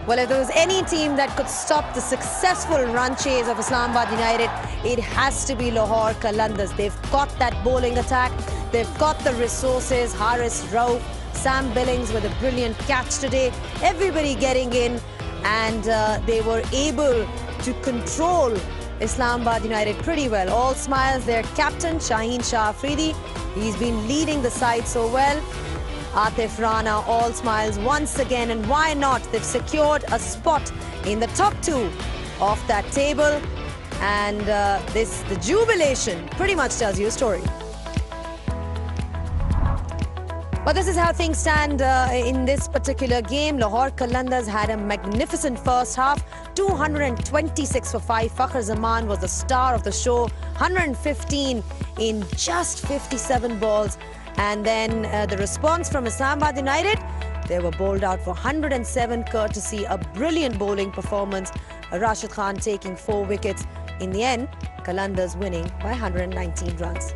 Well, if there was any team that could stop the successful run chase of Islamabad United, it has to be Lahore Qalandars. They've got that bowling attack. They've got the resources. Haris Rauf, Sam Billings with a brilliant catch today. Everybody getting in, and they were able to control Islamabad United pretty well. All smiles, their captain, Shaheen Shah Afridi. He's been leading the side so well. Atif Rana, all smiles once again, and why not? They've secured a spot in the top two of that table, and the jubilation pretty much tells you a story. But this is how things stand in this particular game. Lahore Qalandars had a magnificent first half. 226 for 5. Fakhr Zaman was the star of the show. 115 in just 57 balls. And then the response from Islamabad United, they were bowled out for 107 courtesy. A brilliant bowling performance. Rashid Khan taking 4 wickets. In the end, Qalandars winning by 119 runs.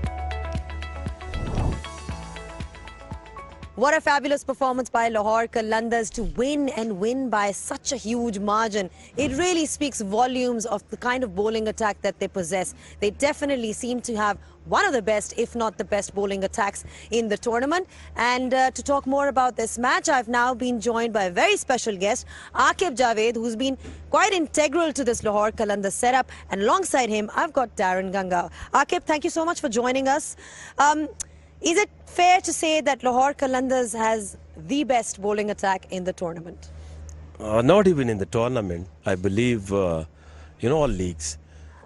What a fabulous performance by Lahore Qalandars to win by such a huge margin. It really speaks volumes of the kind of bowling attack that they possess. They definitely seem to have one of the best, if not the best, bowling attacks in the tournament. And to talk more about this match, I've now been joined by a very special guest, Aqib Javed, who's been quite integral to this Lahore Qalandars setup. And alongside him, I've got Darren Ganga. Aqib, thank you so much for joining us. Is it fair to say that Lahore Qalandars has the best bowling attack in the tournament? Not even in the tournament. I believe in all leagues.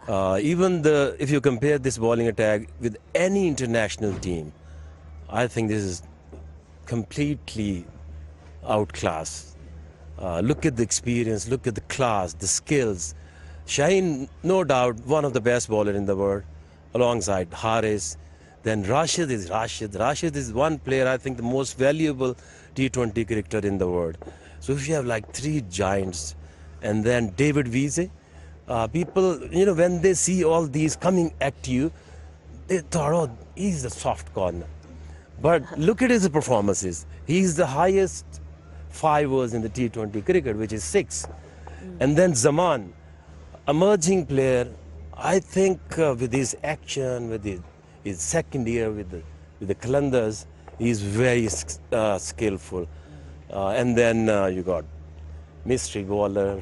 If you compare this bowling attack with any international team, I think this is completely outclassed. Look at the experience, look at the class, the skills. Shaheen, no doubt, one of the best bowlers in the world, alongside Haris. Then Rashid is Rashid. Rashid is one player, I think, the most valuable T20 cricketer in the world. So if you have like 3 giants, and then David Wiese, people, when they see all these coming at you, they thought, oh, he's the soft corner. But look at his performances. He's the highest 5 in the T20 cricket, which is 6. And then Zaman, emerging player, I think with his action, with his second year with the Qalandars, he's very skillful. And then you got mystery bowler,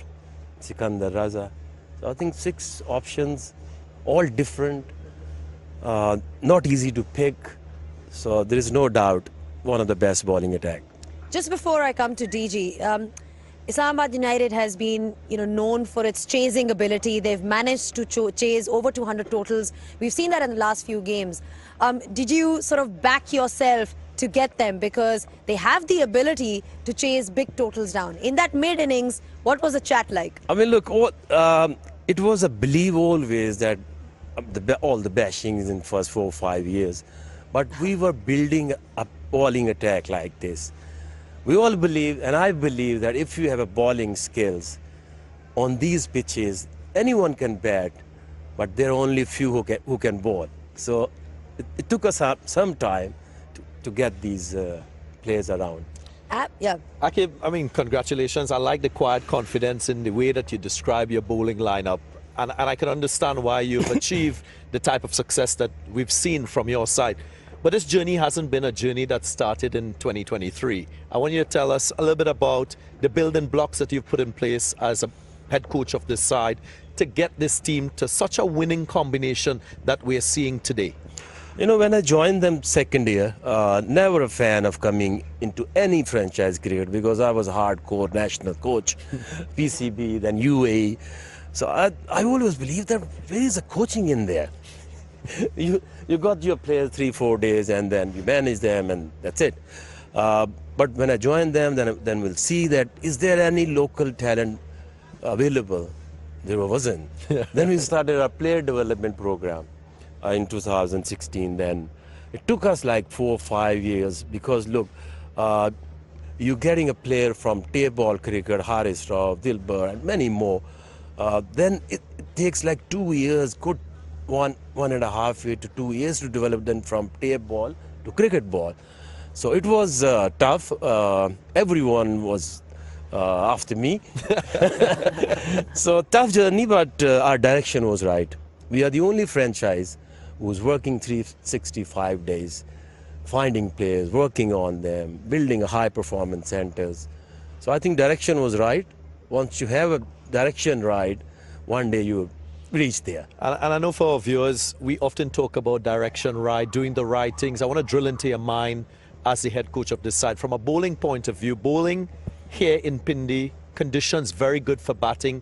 Sikandar Raza. So I think 6 options, all different, not easy to pick. So there is no doubt one of the best bowling attack. Just before I come to DG, Islamabad United has been, known for its chasing ability. They've managed to chase over 200 totals. We've seen that in the last few games. Did you sort of back yourself to get them, because they have the ability to chase big totals down? In that mid-innings, what was the chat like? I mean, look, it was a belief always that all the bashings in first 4 or 5 years. But we were building a bowling attack like this. We all believe, and I believe, that if you have a bowling skills on these pitches, anyone can bat, but there are only few who can bowl. So it took us some time to get these players around. Yeah. Aqib, I mean, congratulations. I like the quiet confidence in the way that you describe your bowling lineup. And I can understand why you've achieved the type of success that we've seen from your side. But this journey hasn't been a journey that started in 2023. I want you to tell us a little bit about the building blocks that you've put in place as a head coach of this side to get this team to such a winning combination that we're seeing today. When I joined them second year, never a fan of coming into any franchise cricket, because I was a hardcore national coach, PCB, then UAE. So I always believed that there is a coaching in there. You got your players 3-4 days, and then you manage them, and that's it. But when I joined them, then we'll see that is there any local talent available? There wasn't. Then we started our player development program in 2016. Then it took us like 4 or 5 years, because look, you're getting a player from table cricket, Haris Rauf, Dilbar, and many more. Then it takes like 2 years, good 1.5 years to 2 years to develop them from tape ball to cricket ball. So it was tough. Everyone was after me. So tough journey, but our direction was right. We are the only franchise who's working 365 days, finding players, working on them, building high performance centers. So I think direction was right. Once you have a direction right, one day you reach there. And I know for our viewers, we often talk about direction right, doing the right things. I want to drill into your mind as the head coach of this side. From a bowling point of view, bowling here in Pindi, conditions very good for batting.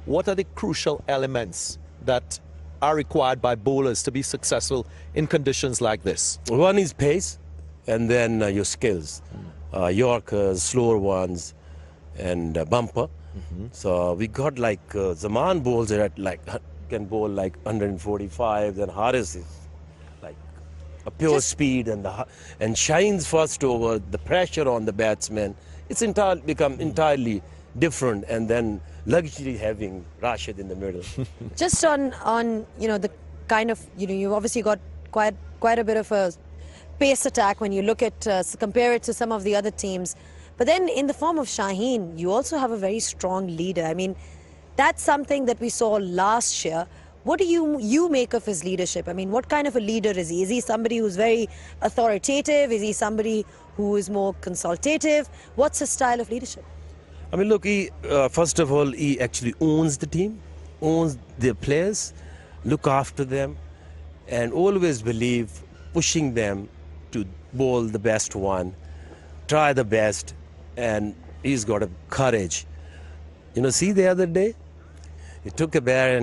What are the crucial elements that are required by bowlers to be successful in conditions like this? One is pace, and then your skills. Yorkers, slower ones, and bumper. So we got like Zaman bowls are at like can bowl like 145, then Haris is like a pure speed, and Shine's first over, the pressure on the batsman, it's become entirely different, and then luxury having Rashid in the middle. Just on the kind of, you've obviously got quite a bit of a pace attack when you look at compare it to some of the other teams. But then in the form of Shaheen, you also have a very strong leader. I mean, that's something that we saw last year. What do you make of his leadership? I mean, what kind of a leader is he? Is he somebody who's very authoritative? Is he somebody who is more consultative? What's his style of leadership? I mean, look, he, first of all, he actually owns the team, owns their players, look after them, and always believe pushing them to bowl the best one, try the best, and he's got a courage. You know, see the other day, he took a bear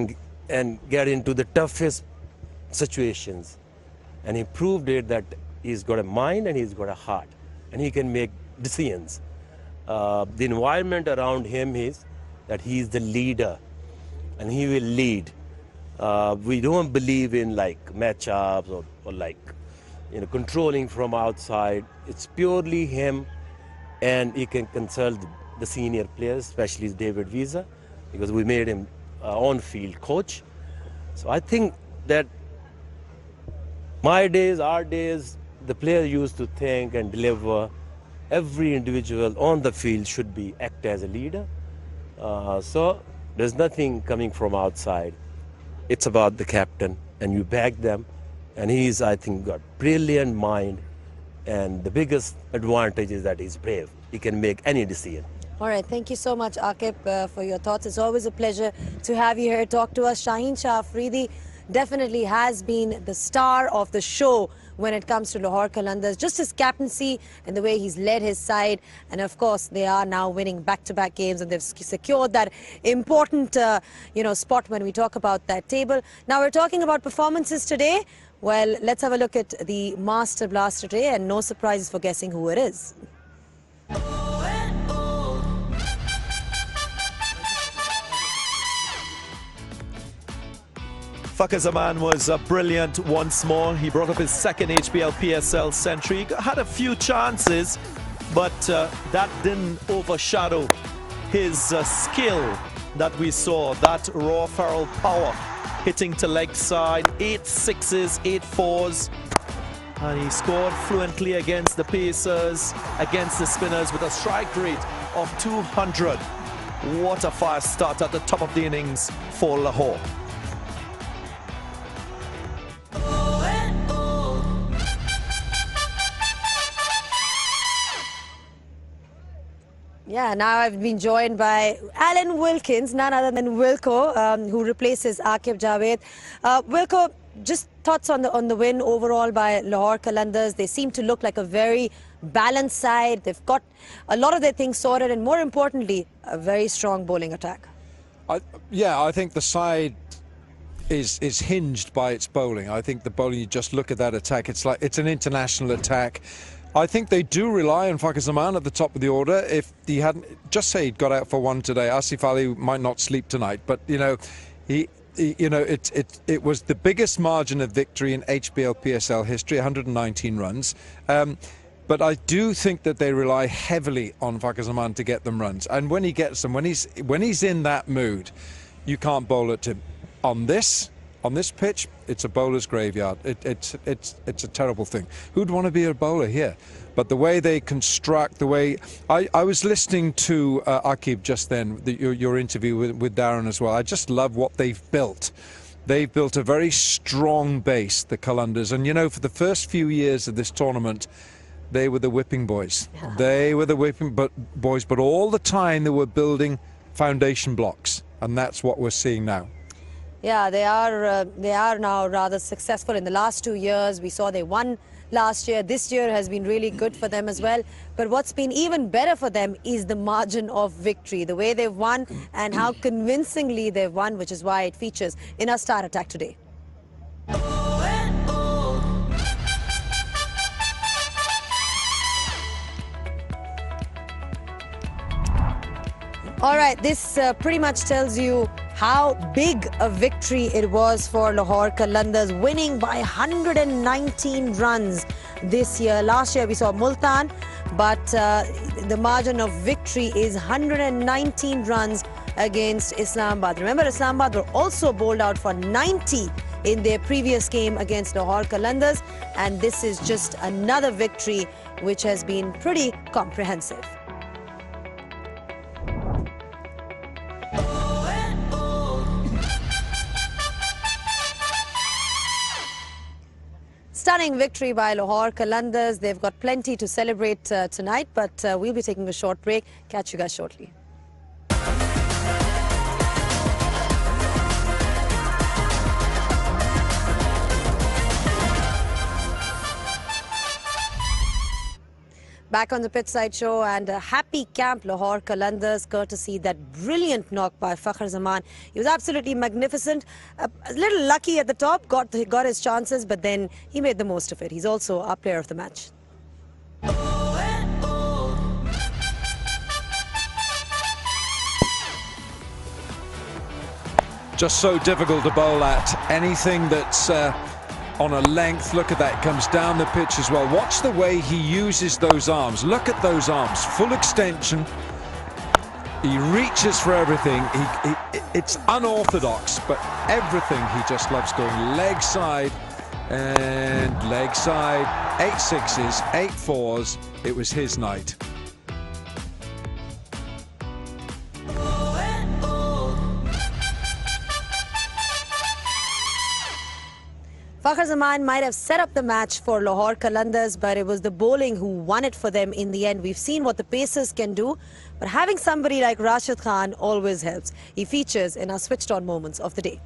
and get into the toughest situations, and he proved it that he's got a mind and he's got a heart, and he can make decisions. The environment around him is that he's the leader, and he will lead. We don't believe in like matchups or like controlling from outside. It's purely him, and he can consult the senior players, especially David Visa, because we made him on-field coach. So I think that my days, our days, the player used to think and deliver. Every individual on the field should act as a leader. So there's nothing coming from outside. It's about the captain, and you back them. And he's, I think, got brilliant mind, and the biggest advantage is that he's brave. He can make any decision. All right, thank you so much, Aqib, for your thoughts. It's always a pleasure to have you here talk to us. Shaheen Shah Afridi definitely has been the star of the show when it comes to Lahore Qalandars. Just his captaincy and the way he's led his side. And of course, they are now winning back-to-back games, and they've secured that important spot when we talk about that table. Now we're talking about performances today. Well, let's have a look at the Master Blaster today, and no surprises for guessing who it is. Fakhar Zaman was brilliant once more. He brought up his second HBL PSL century. Had a few chances, but that didn't overshadow his skill that we saw, that raw feral power, hitting to leg side, 8 sixes, 8 fours. And he scored fluently against the pacers, against the spinners, with a strike rate of 200. What a fast start at the top of the innings for Lahore. Yeah, now I've been joined by Alan Wilkins, none other than Wilco, who replaces Aqib Javed. Wilco, just thoughts on the win overall by Lahore Qalandars. They seem to look like a very balanced side. They've got a lot of their things sorted, and more importantly, a very strong bowling attack. I think the side is hinged by its bowling. I think the bowling, you just look at that attack, it's an international attack. I think they do rely on Fakhar Zaman at the top of the order. If he hadn't, just say he'd got out for one today, Asif Ali might not sleep tonight. But it was the biggest margin of victory in HBL PSL history, 119 runs. But I do think that they rely heavily on Fakhar Zaman to get them runs. And when he gets them, when he's in that mood, you can't bowl at him. On this, On this pitch, it's a bowler's graveyard. It's a terrible thing. Who'd want to be a bowler here? But the way they construct, the way... I was listening to Akib just then, your interview with Darren as well. I just love what they've built. They've built a very strong base, the Qalandars. And, you know, for the first few years of this tournament, they were the whipping boys. Yeah. They were the whipping boys, but all the time they were building foundation blocks. And that's what we're seeing now. Yeah, they are now rather successful. In the last 2 years, we saw they won last year. This year has been really good for them as well. But what's been even better for them is the margin of victory, the way they've won and how convincingly they've won, which is why it features in our Star Attack today. All right, this pretty much tells you how big a victory it was for Lahore Qalandars, winning by 119 runs this year. Last year we saw Multan, but the margin of victory is 119 runs against Islamabad. Remember, Islamabad were also bowled out for 90 in their previous game against Lahore Qalandars, and this is just another victory which has been pretty comprehensive. Stunning victory by Lahore Qalandars. They've got plenty to celebrate tonight, but we'll be taking a short break. Catch you guys shortly. Back on the Pitchside Show, and a happy camp Lahore Qalandars, courtesy that brilliant knock by Fakhar Zaman. He was absolutely magnificent. A little lucky at the top, got his chances, but then he made the most of it. He's also our player of the match. Just so difficult to bowl at. Anything that's on a length, look at that, comes down the pitch as well. Watch the way he uses those arms. Look at those arms, full extension. He reaches for everything. It's unorthodox, but everything he just loves going leg side and leg side. 8 sixes, 8 fours. It was his night. Fakhar Zaman might have set up the match for Lahore Qalandars, but it was the bowling who won it for them in the end. We've seen what the pacers can do, but having somebody like Rashid Khan always helps. He features in our switched on moments of the day.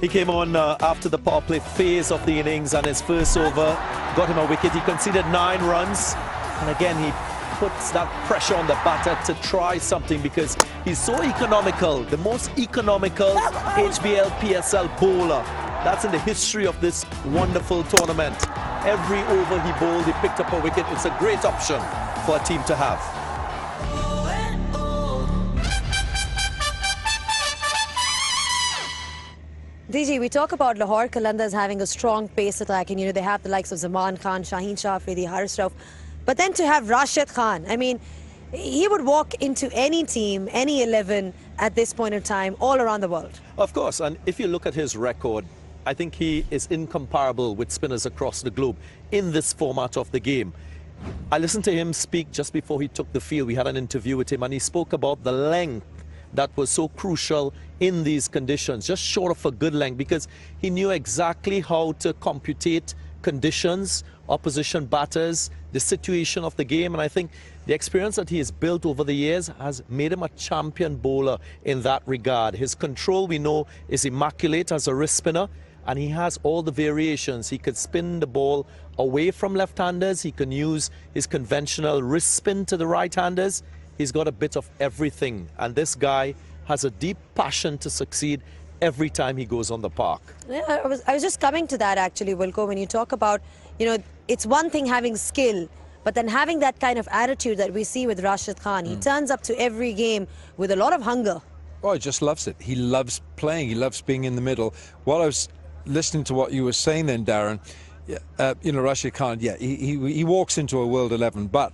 He came on after the power play phase of the innings, and his first over got him a wicket. He conceded 9 runs, and again he puts that pressure on the batter to try something because he's so economical, the most economical HBL PSL bowler that's in the history of this wonderful tournament. Every over he bowled, he picked up a wicket. It's a great option for a team to have. DG, we talk about Lahore Qalandars having a strong pace attack, and you know they have the likes of Zaman Khan, Shaheen Shah Afridi, Haris Rauf. But then to have Rashid Khan, I mean, he would walk into any team, any 11 at this point in time, all around the world. Of course, and if you look at his record, I think he is incomparable with spinners across the globe in this format of the game. I listened to him speak just before he took the field. We had an interview with him, and he spoke about the length that was so crucial in these conditions, just short of a good length, because he knew exactly how to computate conditions, opposition batters, the situation of the game, and I think the experience that he has built over the years has made him a champion bowler in that regard. His control, we know, is immaculate as a wrist spinner, and he has all the variations. He could spin the ball away from left-handers, he can use his conventional wrist spin to the right-handers. He's got a bit of everything, and this guy has a deep passion to succeed every time he goes on the park. Yeah, I was just coming to that actually, Wilco, when you talk about, you know, it's one thing having skill, but then having that kind of attitude that we see with Rashid Khan. He turns up to every game with a lot of hunger. Oh, he just loves it. He loves playing. He loves being in the middle. While I was listening to what you were saying then, Darren, you know, Rashid Khan, yeah, he walks into a World 11, but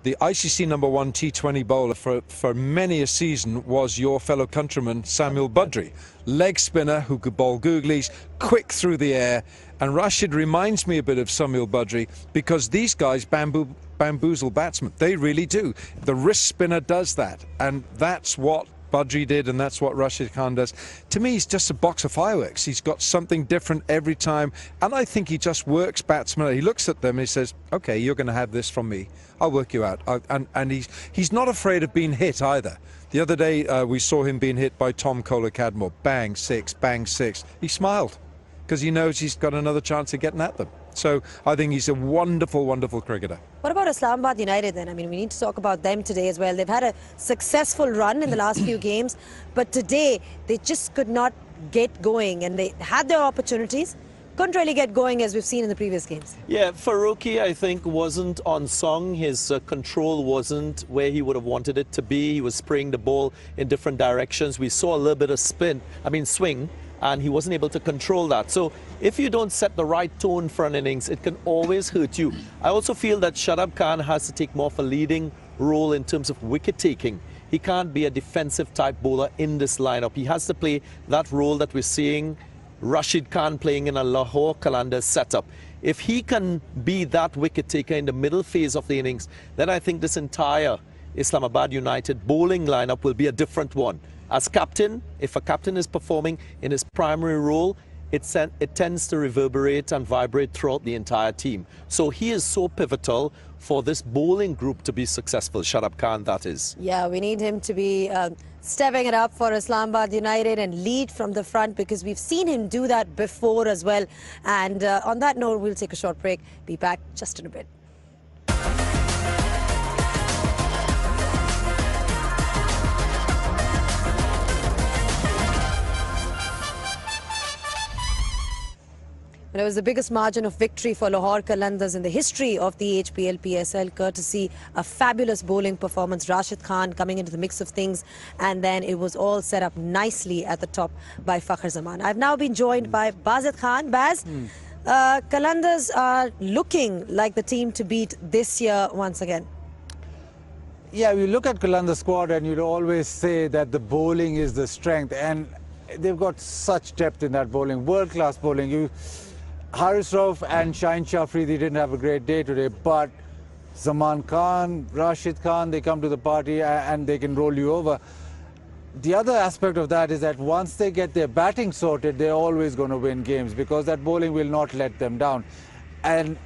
the ICC #1 T20 bowler for many a season was your fellow countryman Samuel Budry. Leg spinner who could bowl googlies, quick through the air. And Rashid reminds me a bit of Samuel Budry because these guys bamboozle batsmen. They really do. The wrist spinner does that. And that's what Budry did, and that's what Rashid Khan does. To me, he's just a box of fireworks. He's got something different every time, and I think he just works batsmen. He looks at them and he says, okay, you're going to have this from me. I'll work you out. And he's not afraid of being hit either. The other day, we saw him being hit by Tom Kohler-Cadmore. Bang, six, bang, six. He smiled because he knows he's got another chance of getting at them. So I think he's a wonderful, wonderful cricketer. What about Islamabad United then? I mean, we need to talk about them today as well. They've had a successful run in the last few games, but today they just could not get going, and they had their opportunities, couldn't really get going as we've seen in the previous games. Yeah, Faruqi, I think, wasn't on song. His control wasn't where he would have wanted it to be. He was spraying the ball in different directions. We saw a little bit of swing, and he wasn't able to control that. So if you don't set the right tone for an innings, it can always hurt you. I also feel that Shadab Khan has to take more of a leading role in terms of wicket taking. He can't be a defensive type bowler in this lineup. He has to play that role that we're seeing Rashid Khan playing in a Lahore Qalandars setup. If he can be that wicket taker in the middle phase of the innings, then I think this entire Islamabad United bowling lineup will be a different one. As captain, if a captain is performing in his primary role, it tends to reverberate and vibrate throughout the entire team. So he is so pivotal for this bowling group to be successful, Shadab Khan, that is. Yeah, we need him to be stepping it up for Islamabad United and lead from the front, because we've seen him do that before as well. And on that note, we'll take a short break. Be back just in a bit. It was the biggest margin of victory for Lahore Qalandars in the history of the HPL PSL, courtesy a fabulous bowling performance, Rashid Khan coming into the mix of things, and then it was all set up nicely at the top by Fakhar Zaman. I've now been joined by Bazat Khan. Baz, Qalandars are looking like the team to beat this year once again. Yeah, you look at Qalandars squad and you'd always say that the bowling is the strength, and they've got such depth in that bowling, world-class bowling. Haris Rauf and Shaheen Shafri, they didn't have a great day today, but Zaman Khan, Rashid Khan, they come to the party and they can roll you over. The other aspect of that is that once they get their batting sorted, they're always going to win games, because that bowling will not let them down. And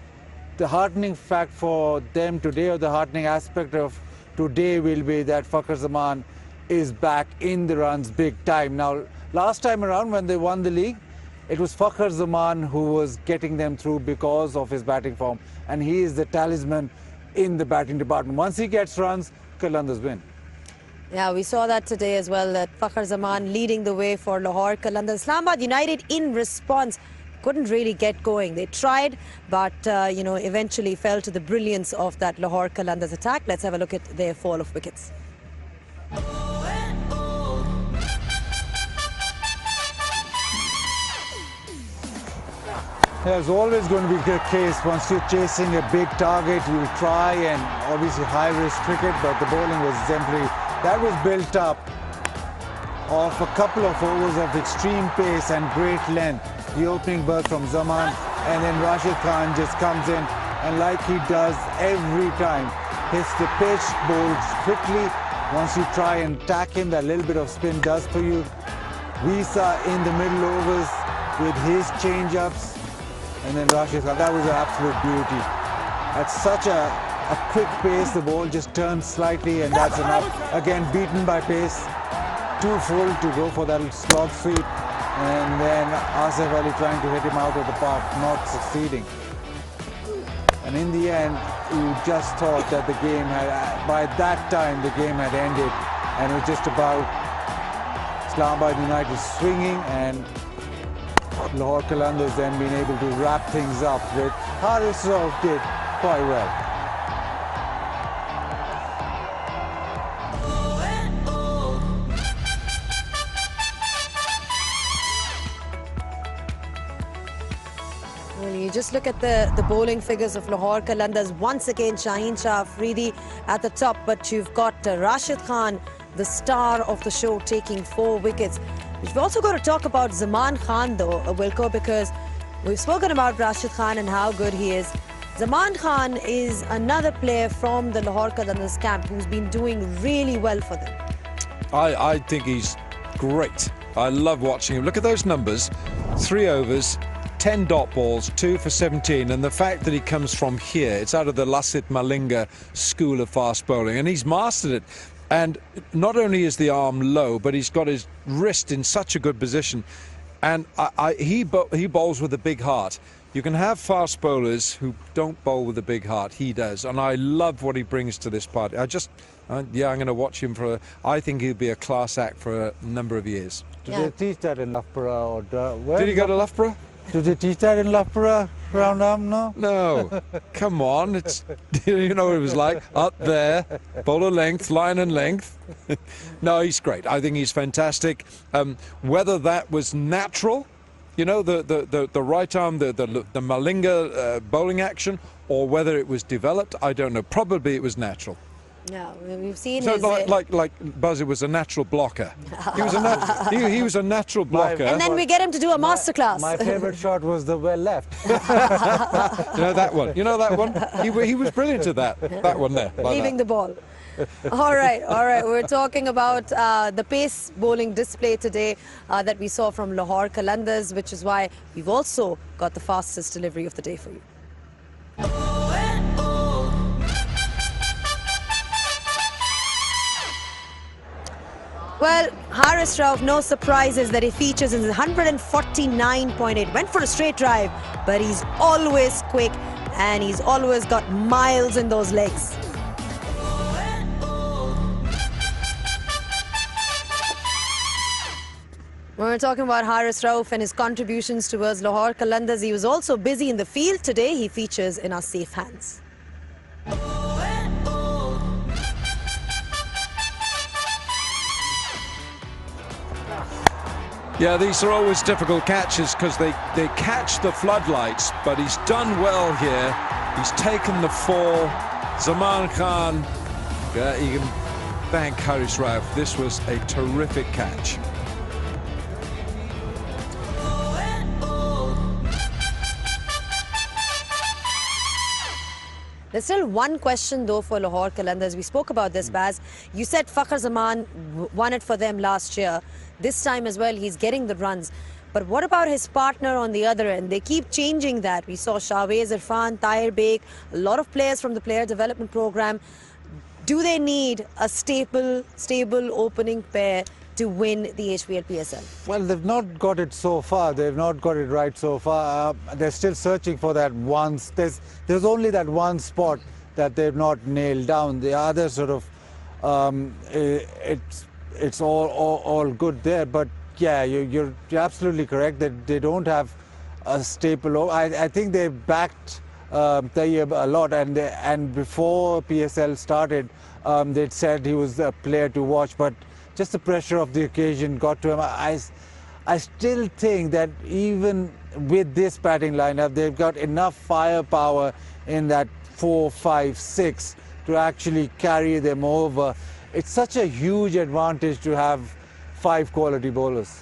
the heartening fact for them today, or the heartening aspect of today, will be that Fakhar Zaman is back in the runs big time. Now, last time around when they won the league, it was Fakhar Zaman who was getting them through because of his batting form, and he is the talisman in the batting department. Once he gets runs, Qalandars win. Yeah, we saw that today as well, that Fakhar Zaman leading the way for Lahore Qalandars. Islamabad United, in response, couldn't really get going. They tried, but eventually fell to the brilliance of that Lahore Qalandars attack. Let's have a look at their fall of wickets. There's always going to be a case, once you're chasing a big target, you'll try, and obviously high-risk cricket, but the bowling was exemplary. That was built up of a couple of overs of extreme pace and great length. The opening burst from Zaman, and then Rashid Khan just comes in, and like he does every time, hits the pitch, bowls quickly. Once you try and tack him, that little bit of spin does for you. Visa in the middle overs with his change-ups. And then Rashid Khan, that was an absolute beauty. At such a quick pace, the ball just turns slightly, and that's enough. Again, beaten by pace. Too full to go for that slog sweep. And then Asif Ali trying to hit him out of the park, not succeeding. And in the end, you just thought that the game had, by that time, the game had ended. And it was just about Islamabad United swinging, and Lahore Qalandars then being able to wrap things up with Haris Rauf did quite well. Well, you just look at the bowling figures of Lahore Qalandars. Once again, Shaheen Shah Afridi at the top, but you've got Rashid Khan, the star of the show, taking 4 wickets. We've also got to talk about Zaman Khan though, Wilco, because we've spoken about Rashid Khan and how good he is. Zaman Khan is another player from the Lahore Qalandars camp who's been doing really well for them. I think he's great. I love watching him. Look at those numbers. 3 overs, 10 dot balls, 2 for 17. And the fact that he comes from here, it's out of the Lassit Malinga school of fast bowling. And he's mastered it. And not only is the arm low, but he's got his wrist in such a good position. And he bowls with a big heart. You can have fast bowlers who don't bowl with a big heart. He does. And I love what he brings to this party. I'm going to watch him I think he'll be a class act for a number of years. Did they teach that in Loughborough? Did he go to Loughborough? Did they teach that in Loughborough? Round arm, no? No. Come on. You know what it was like. Up there, bowler length, line and length. No, he's great. I think he's fantastic. Whether that was natural, you know, the right arm, the Malinga bowling action, or whether it was developed, I don't know. Probably it was natural. Yeah, we've seen so his... like Buzz, it was a natural blocker. He was a natural blocker. And then we get him to do a masterclass. My favourite shot was the well left. You know that one? You know that one? He was brilliant at that one there. Leaving the ball. All right. We're talking about the pace bowling display today that we saw from Lahore Qalandars, which is why we've also got the fastest delivery of the day for you. Well, Haris Rauf, no surprises that he features in 149.8. Went for a straight drive, but he's always quick and he's always got miles in those legs. When we're talking about Haris Rauf and his contributions towards Lahore Qalandars, he was also busy in the field today. He features in our safe hands. Yeah, these are always difficult catches because they catch the floodlights, but he's done well here. He's taken the fall. Zaman Khan, you can thank Haris Rauf. This was a terrific catch. There's still one question though for Lahore Qalandars. We spoke about this, Baz. You said Fakhar Zaman won it for them last year. This time as well, he's getting the runs. But what about his partner on the other end? They keep changing that. We saw Shahwez Irfan, Tahir Baig, a lot of players from the player development program. Do they need a stable opening pair to win the HPL PSL? Well, they've not got it so far. They've not got it right so far. They're still searching for that one. There's only that one spot that they've not nailed down. The other sort of, it's all good there. But yeah, you're absolutely correct that they don't have a staple. I think they backed Tayyib a lot, and before PSL started, they'd said he was a player to watch, but just the pressure of the occasion got to him. I still think that even with this batting lineup, they've got enough firepower in that 4, 5, 6 to actually carry them over. It's such a huge advantage to have 5 quality bowlers.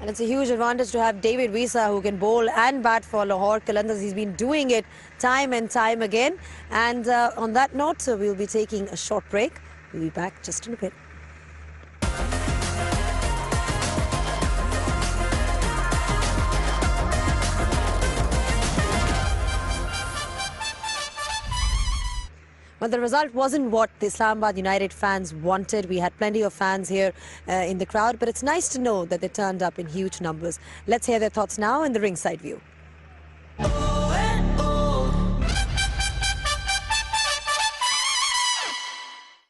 And it's a huge advantage to have David Visa, who can bowl and bat for Lahore Qalandars. He's been doing it time and time again. And on that note, we'll be taking a short break. We'll be back just in a bit. Well, the result wasn't what the Islamabad United fans wanted. We had plenty of fans here in the crowd, but it's nice to know that they turned up in huge numbers. Let's hear their thoughts now in the ringside view.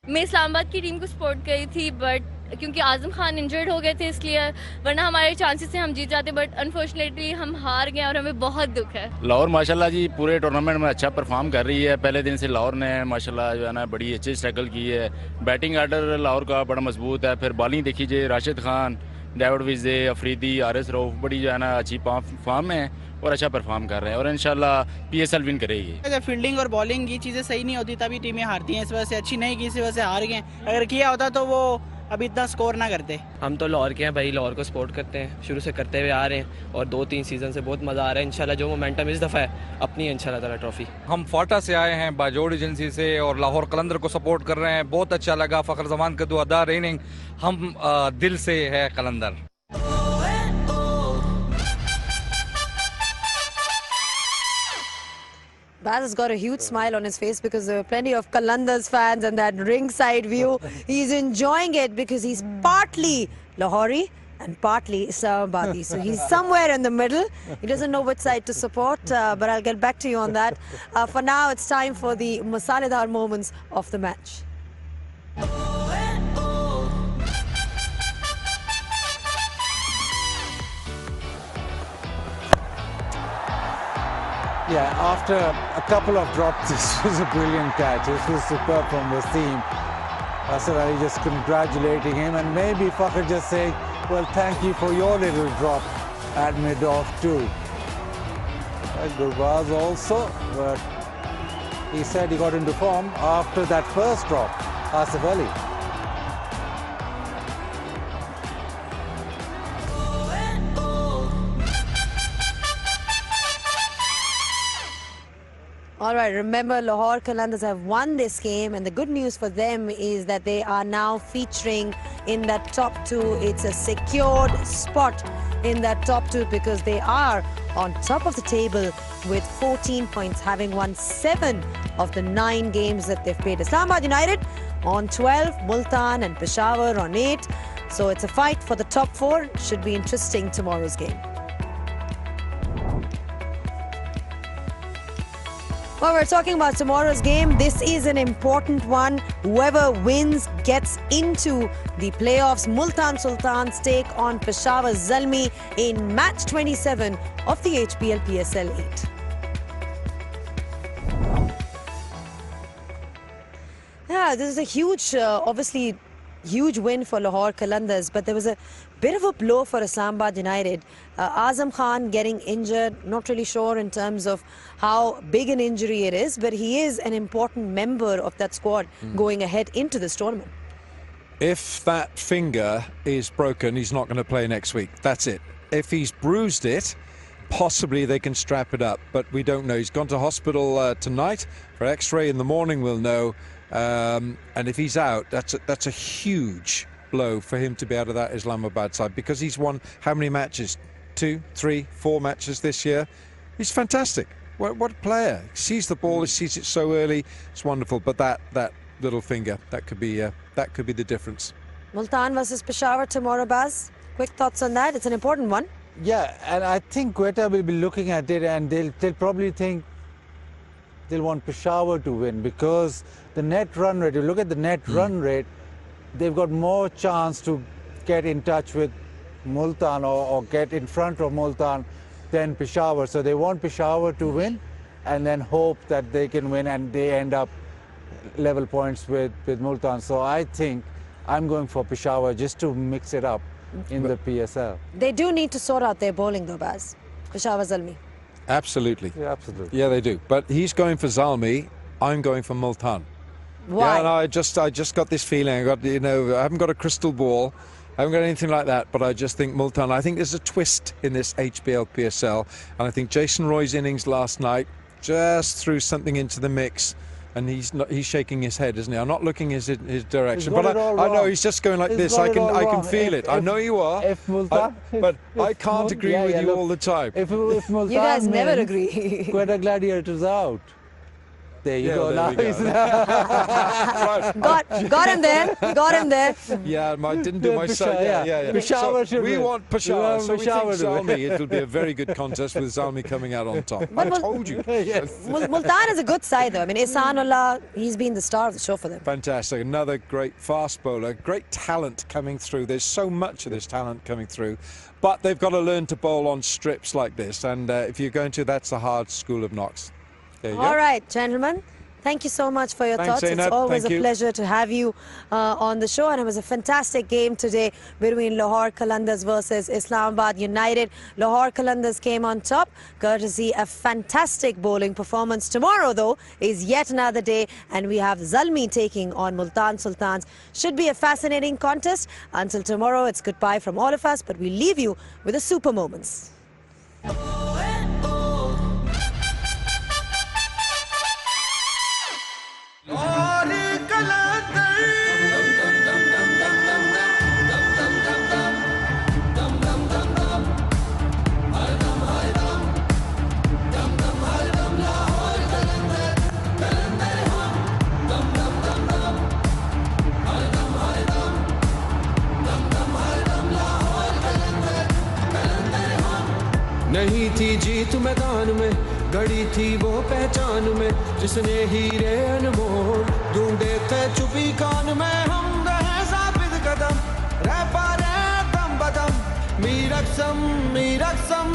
मैं इस्लामाबाद की team को support करी थी, but क्योंकि Azam Khan injured हो गए थे इसलिए, वरना हमारे चांसेस से हम जीत जाते, बट अनफॉर्चुनेटली हम हार गए और हमें बहुत दुख है। लाहौर माशाल्लाह जी पूरे टूर्नामेंट में अच्छा परफॉर्म कर रही है। पहले दिन से लाहौर ने माशाल्लाह जो है ना बड़ी अच्छी स्ट्रगल की है। बैटिंग आर्डर लाहौर का बड़ा मजबूत है। फिर बॉलिंग देखिए, राशिद खान, डेविड विजे, अफरीदी, हारिस रऊफ बड़ी जो है ना अच्छी फॉर्म है और अच्छा परफॉर्म कर रहे हैं और इंशाल्लाह PSL विन करेगी। अगर फील्डिंग और बॉलिंग ये चीज़ें सही नहीं होती तभी टीमें हारती हैं, इस वजह से अच्छी नहीं की, इस वजह से हार गए। अगर किया होता तो वो अभी इतना स्कोर ना करते। हम तो लाहौर के हैं भाई, लाहौर को सपोर्ट करते हैं, शुरू से करते हुए आ रहे हैं और 2-3 सीज़न से बहुत मज़ा आ रहा है। इंशाल्लाह जो मोमेंटम इस दफ़ा है अपनी इंशाल्लाह ताला ट्रॉफी। हम फाटा से आए हैं बाजोड़ एजेंसी से और लाहौर कलंदर को सपोर्ट कर रहे हैं। बहुत अच्छा लगा, फ़खर जमान का दुआदार इनिंग, हम दिल से है कलंदर। Baz has got a huge smile on his face because there were plenty of Qalandars fans and that ringside view. He's enjoying it because he's partly Lahori and partly Islamabadi. So he's somewhere in the middle. He doesn't know which side to support, but I'll get back to you on that. For now, it's time for the MASALAYDAAR moments of the match. Yeah, after a couple of drops, this was a brilliant catch. This was superb from Wasim. Asad Ali just congratulating him, and maybe Fakhr just saying, well, thank you for your little drop at mid-off too. Gurbaz also, but he said he got into form after that first drop, Asad Ali. All right, remember Lahore Qalandars have won this game, and the good news for them is that they are now featuring in that top 2. It's a secured spot in that top 2 because they are on top of the table with 14 points, having won 7 of the 9 games that they've played. Islamabad United on 12, Multan and Peshawar on 8. So it's a fight for the top 4. Should be interesting tomorrow's game. Well, we're talking about tomorrow's game. This is an important one. Whoever wins gets into the playoffs. Multan Sultans take on Peshawar Zalmi in match 27 of the HPL PSL 8. Yeah, this is a huge, obviously, huge win for Lahore Qalandars, but there was a bit of a blow for Islamabad United. Azam Khan getting injured, not really sure in terms of how big an injury it is, but he is an important member of that squad going ahead into this tournament. If that finger is broken, he's not going to play next week. That's it. If he's bruised it, possibly they can strap it up, but we don't know. He's gone to hospital tonight for X-ray. In the morning we'll know. And if he's out, that's a huge blow for him to be out of that Islamabad side, because he's won how many matches? 2, 3, 4 matches this year. He's fantastic. What a player. He sees the ball, he sees it so early. It's wonderful. But that little finger, that could be the difference. Multan versus Peshawar tomorrow, Baz. Quick thoughts on that? It's an important one. Yeah, and I think Quetta will be looking at it, and they'll probably think they'll want Peshawar to win, because the net run rate, you look at the net run rate, they've got more chance to get in touch with Multan or get in front of Multan than Peshawar. So they want Peshawar to win and then hope that they can win and they end up level points with Multan. So I think I'm going for Peshawar just to mix it up in the PSL. They do need to sort out their bowling though, Baz. Peshawar Zalmi. Absolutely. Yeah, absolutely. Yeah, they do. But he's going for Zalmi. I'm going for Multan. Why? Yeah, no, I just got this feeling. I haven't got a crystal ball. I haven't got anything like that, but I just think Multan. I think there's a twist in this HBL PSL, and I think Jason Roy's innings last night just threw something into the mix, and he's shaking his head, isn't he? I'm not looking his direction, but I know he's just going like this. I can feel it. I know you are. If Multan, but I can't agree with you all the time. If Multan You guys never wins, agree. Quetta Gladiators out. There you go. There we go. Got him there. Got him there. Yeah, I didn't do my side. Yeah. Peshawar should we win. want Peshawar. So we think Peshawar to win. Zalmi. It'll be a very good contest with Zalmi coming out on top. I told you. Yes. Multan is a good side though. I mean, Ihsanullah, he's been the star of the show for them. Fantastic. Another great fast bowler. Great talent coming through. There's so much of this talent coming through. But they've got to learn to bowl on strips like this. And if you're going to, that's a hard school of knocks. There you go. All right, gentlemen. Thank you so much for your Thanks, thoughts. Zainab. It's always Thank a you. pleasure to have you on the show. And it was a fantastic game today between Lahore Qalandars versus Islamabad United. Lahore Qalandars came on top, courtesy a fantastic bowling performance. Tomorrow, though, is yet another day, and we have Zalmi taking on Multan Sultans. Should be a fascinating contest. Until tomorrow, it's goodbye from all of us, but we leave you with the super moments. नहीं थी जीत मैदान में, गड़ी थी वो पहचान में, जिसने हीरे अनमोल ढूंढे थे चुपी कान में। हम रहे साबित कदम, रह पा रहे दम बदम, मीरक्सम मीरक्सम